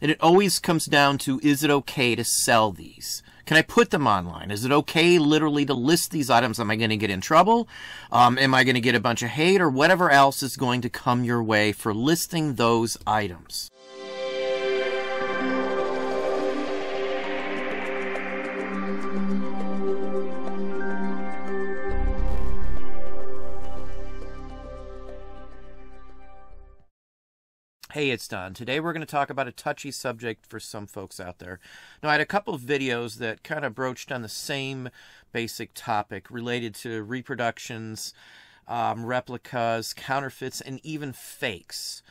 And it always comes down to, is it okay to sell these? Can I put them online? Is it okay literally to list these items? Am I going to get in trouble? Am I going to get a bunch of hate or whatever else is going to come your way for listing those items? Hey, it's Don. Today we're going to talk about a touchy subject for some folks out there. Now, I had a couple of videos that kind of broached on the same basic topic related to reproductions, replicas, counterfeits, and even fakes.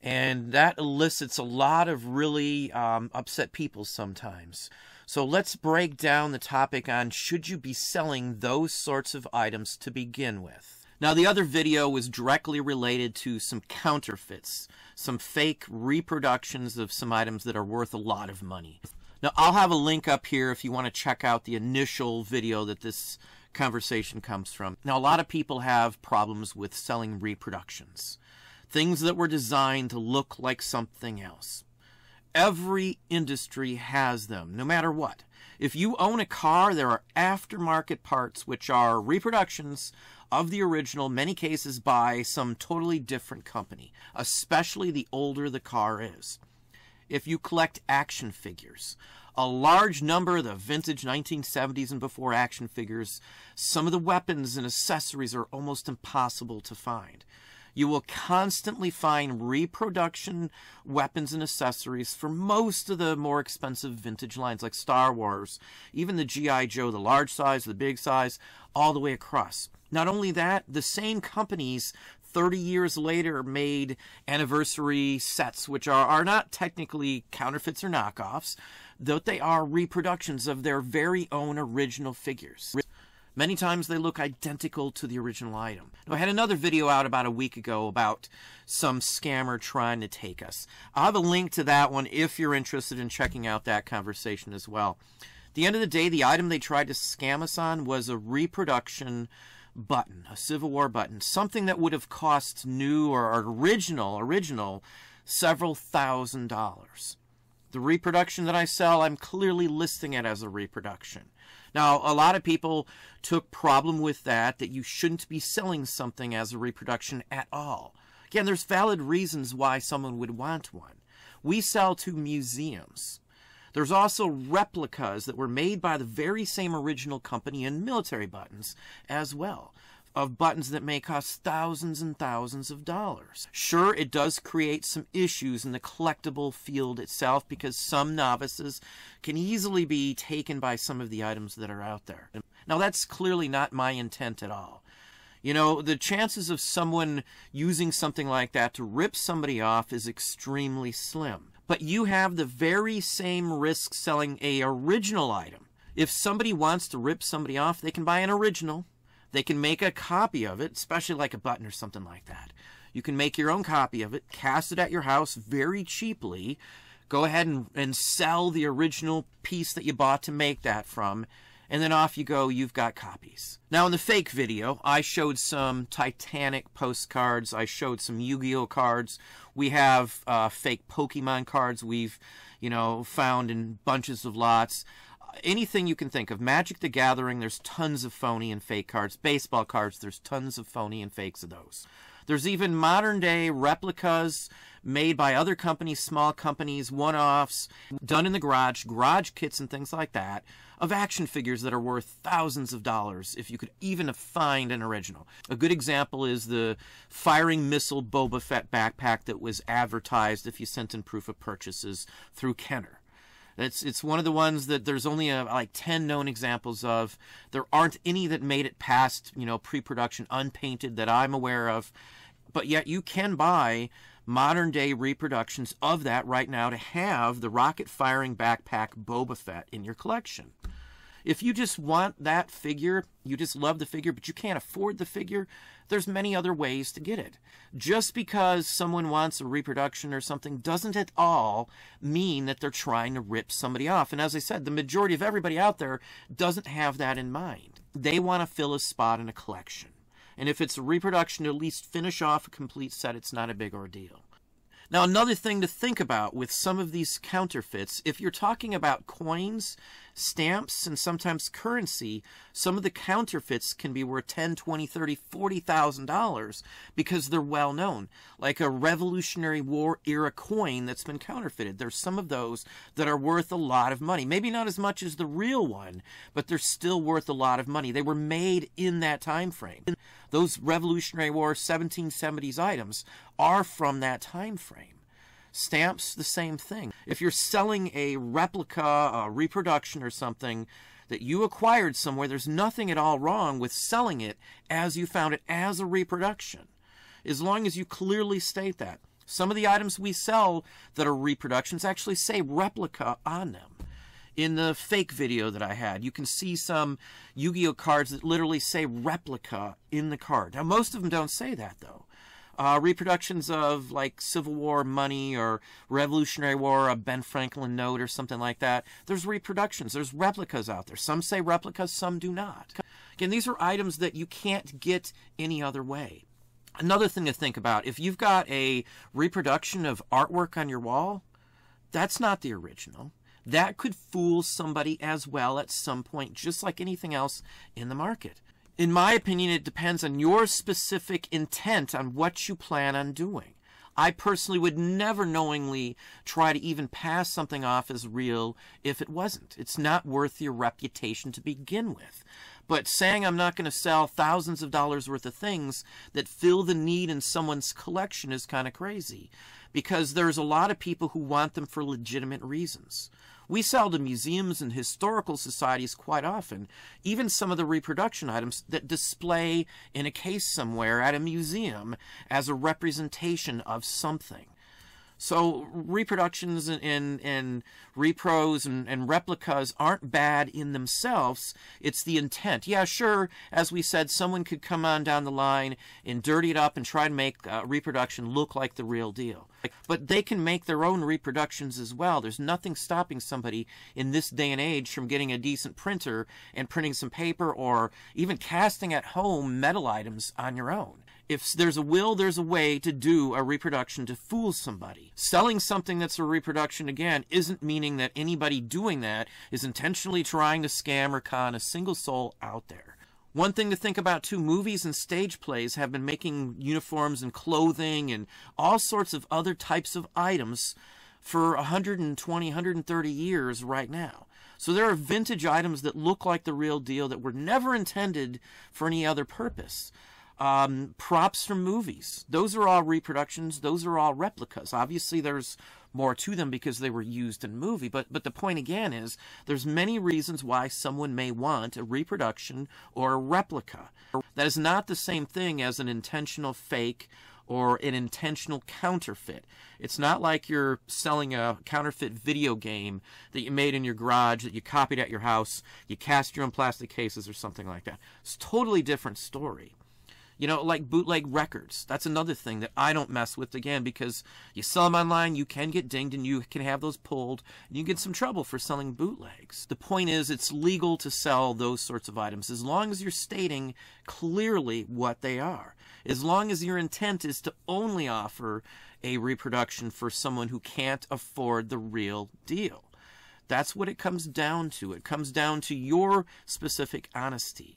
And that elicits a lot of really upset people sometimes. So let's break down the topic on, should you be selling those sorts of items to begin with? Now, the other video was directly related to some counterfeits, some fake reproductions of some items that are worth a lot of money. Now, I'll have a link up here if you want to check out the initial video that this conversation comes from. Now, a lot of people have problems with selling reproductions, things that were designed to look like something else. Every industry has them, no matter what. If you own a car, there are aftermarket parts which are reproductions of the original, many cases by some totally different company, especially the older the car is. If you collect action figures, a large number of the vintage 1970s and before action figures, some of the weapons and accessories are almost impossible to find. You will constantly find reproduction weapons and accessories for most of the more expensive vintage lines like Star Wars, even the G.I. Joe, the large size, the big size, all the way across. Not only that, the same companies 30 years later made anniversary sets, which are not technically counterfeits or knockoffs, though they are reproductions of their very own original figures. Many times they look identical to the original item. Now, I had another video out about a week ago about some scammer trying to take us. I'll have a link to that one if you're interested in checking out that conversation as well. At the end of the day, the item they tried to scam us on was a reproduction button, a Civil War button, something that would have cost new or original several $1,000s. The reproduction that I sell, I'm clearly listing it as a reproduction. Now, a lot of people took problem with that you shouldn't be selling something as a reproduction at all. Again, there's valid reasons why someone would want one. We sell to museums. There's also replicas that were made by the very same original company in military buttons as well, of buttons that may cost thousands and thousands of dollars. Sure, it does create some issues in the collectible field itself because some novices can easily be taken by some of the items that are out there. Now, that's clearly not my intent at all. You know, the chances of someone using something like that to rip somebody off is extremely slim. But you have the very same risk selling an original item. If somebody wants to rip somebody off, they can buy an original. They can make a copy of it, especially like a button or something like that. You can make your own copy of it, cast it at your house very cheaply, go ahead and sell the original piece that you bought to make that from, and then off you go, you've got copies. Now, in the fake video, I showed some Titanic postcards. I showed some Yu-Gi-Oh cards. We have fake Pokemon cards we've, found in bunches of lots. Anything you can think of. Magic the Gathering, there's tons of phony and fake cards. Baseball cards, there's tons of phony and fakes of those. There's even modern-day replicas made by other companies, small companies, one-offs, done in the garage kits and things like that, of action figures that are worth thousands of dollars if you could even find an original. A good example is the firing missile Boba Fett backpack that was advertised if you sent in proof of purchases through Kenner. It's one of the ones that there's only like 10 known examples of. There aren't any that made it past, pre-production unpainted that I'm aware of. But yet you can buy modern day reproductions of that right now to have the rocket firing backpack Boba Fett in your collection. If you just want that figure, you just love the figure, but you can't afford the figure, there's many other ways to get it. Just because someone wants a reproduction or something doesn't at all mean that they're trying to rip somebody off. And as I said, the majority of everybody out there doesn't have that in mind. They want to fill a spot in a collection. And if it's a reproduction, to at least finish off a complete set, it's not a big ordeal. Now, another thing to think about with some of these counterfeits, if you're talking about coins, stamps, and sometimes currency, some of the counterfeits can be worth $10, $20, $30, $40,000 because they're well known. Like a Revolutionary War era coin that's been counterfeited. There's some of those that are worth a lot of money. Maybe not as much as the real one, but they're still worth a lot of money. They were made in that time frame. Those Revolutionary War 1770s items are from that time frame. Stamps, the same thing. If you're selling a replica, a reproduction or something that you acquired somewhere, there's nothing at all wrong with selling it as you found it as a reproduction, as long as you clearly state that. Some of the items we sell that are reproductions actually say replica on them. In the fake video that I had, you can see some Yu-Gi-Oh cards that literally say replica in the card. Now, most of them don't say that, though. Reproductions of, like, Civil War money or Revolutionary War, a Ben Franklin note or something like that. There's reproductions. There's replicas out there. Some say replicas, some do not. Again, these are items that you can't get any other way. Another thing to think about, if you've got a reproduction of artwork on your wall, that's not the original. That could fool somebody as well at some point, just like anything else in the market. In my opinion, it depends on your specific intent on what you plan on doing. I personally would never knowingly try to even pass something off as real if it wasn't. It's not worth your reputation to begin with. But saying I'm not going to sell thousands of dollars worth of things that fill the need in someone's collection is kind of crazy, because there's a lot of people who want them for legitimate reasons. We sell to museums and historical societies quite often, even some of the reproduction items that display in a case somewhere at a museum as a representation of something. So reproductions and repros and replicas aren't bad in themselves. It's the intent. Yeah, sure, as we said, someone could come on down the line and dirty it up and try to make reproduction look like the real deal. But they can make their own reproductions as well. There's nothing stopping somebody in this day and age from getting a decent printer and printing some paper, or even casting at home metal items on your own. If there's a will, there's a way to do a reproduction to fool somebody. Selling something that's a reproduction, again, isn't meaning that anybody doing that is intentionally trying to scam or con a single soul out there. One thing to think about, too, movies and stage plays have been making uniforms and clothing and all sorts of other types of items for 120, 130 years right now. So there are vintage items that look like the real deal that were never intended for any other purpose. Props from movies, those are all reproductions, those are all replicas. Obviously there's more to them because they were used in movie, but the point again is there's many reasons why someone may want a reproduction or a replica. That is not the same thing as an intentional fake or an intentional counterfeit. It's not like you're selling a counterfeit video game that you made in your garage, that you copied at your house, you cast your own plastic cases or something like that. It's a totally different story. You know, like bootleg records. That's another thing that I don't mess with, again, because you sell them online, you can get dinged and you can have those pulled, and you get some trouble for selling bootlegs. The point is, it's legal to sell those sorts of items as long as you're stating clearly what they are. As long as your intent is to only offer a reproduction for someone who can't afford the real deal. That's what it comes down to. It comes down to your specific honesty.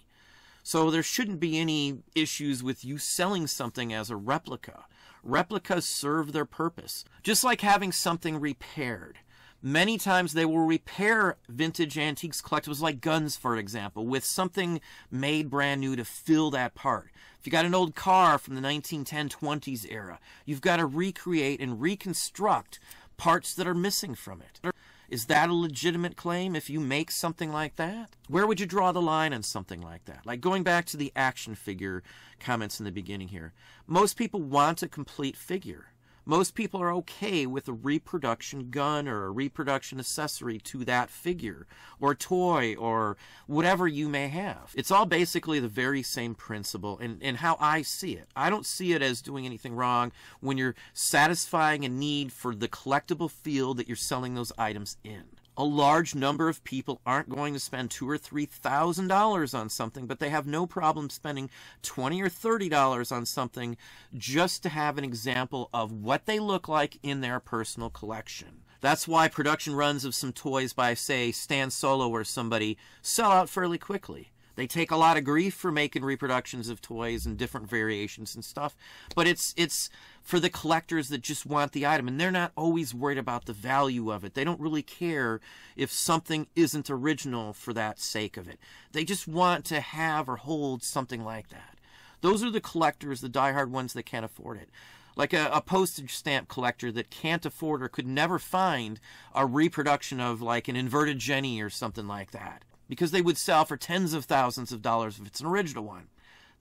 So there shouldn't be any issues with you selling something as a replica. Replicas serve their purpose. Just like having something repaired. Many times they will repair vintage antiques collectibles, like guns, for example, with something made brand new to fill that part. If you got an old car from the 1910-20s era, you've got to recreate and reconstruct parts that are missing from it. Is that a legitimate claim if you make something like that? Where would you draw the line on something like that? Like going back to the action figure comments in the beginning here. Most people want a complete figure. Most people are okay with a reproduction gun or a reproduction accessory to that figure or toy or whatever you may have. It's all basically the very same principle in how I see it. I don't see it as doing anything wrong when you're satisfying a need for the collectible field that you're selling those items in. A large number of people aren't going to spend $2,000 or $3,000 on something, but they have no problem spending $20 or $30 on something just to have an example of what they look like in their personal collection. That's why production runs of some toys by, say, Stan Solo or somebody sell out fairly quickly. They take a lot of grief for making reproductions of toys and different variations and stuff, but it's for the collectors that just want the item, and they're not always worried about the value of it. They don't really care if something isn't original for that sake of it. They just want to have or hold something like that. Those are the collectors, the diehard ones that can't afford it. Like a postage stamp collector that can't afford or could never find a reproduction of like an inverted Jenny or something like that, because they would sell for tens of thousands of dollars if it's an original one.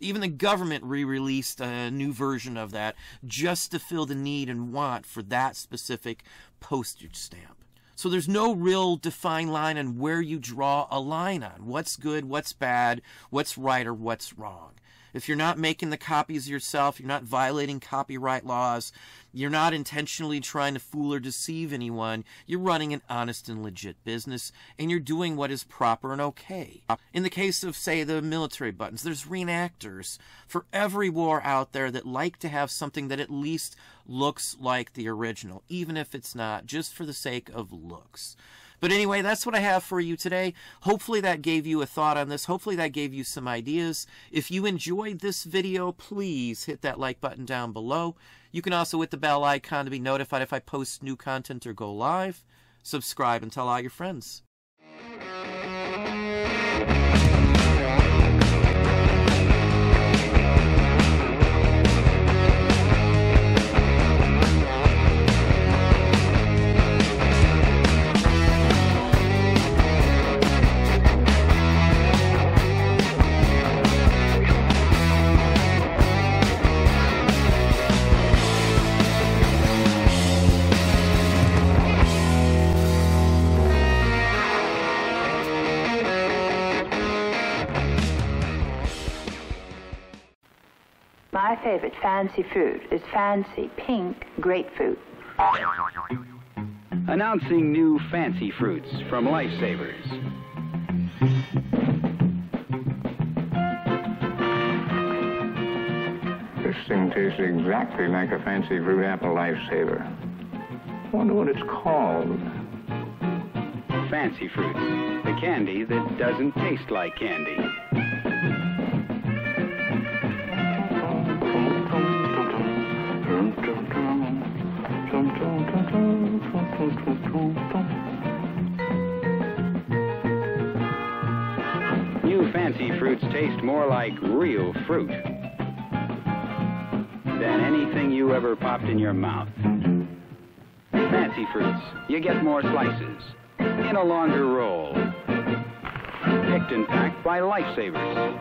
Even the government re-released a new version of that just to fill the need and want for that specific postage stamp. So there's no real defined line on where you draw a line on what's good, what's bad, what's right, or what's wrong. If you're not making the copies yourself, you're not violating copyright laws, you're not intentionally trying to fool or deceive anyone, you're running an honest and legit business, and you're doing what is proper and okay. In the case of, say, the military buttons, there's reenactors for every war out there that like to have something that at least looks like the original, even if it's not, just for the sake of looks. But anyway, that's what I have for you today. Hopefully that gave you a thought on this. Hopefully that gave you some ideas. If you enjoyed this video, please hit that like button down below. You can also hit the bell icon to be notified if I post new content or go live. Subscribe and tell all your friends. My favorite fancy fruit is fancy pink grapefruit. Announcing new fancy fruits from Lifesavers. This thing tastes exactly like a fancy fruit apple Lifesaver. Wonder what it's called. Fancy fruits, the candy that doesn't taste like candy. New fancy fruits taste more like real fruit than anything you ever popped in your mouth. Fancy fruits, you get more slices in a longer roll. Picked and packed by Lifesavers.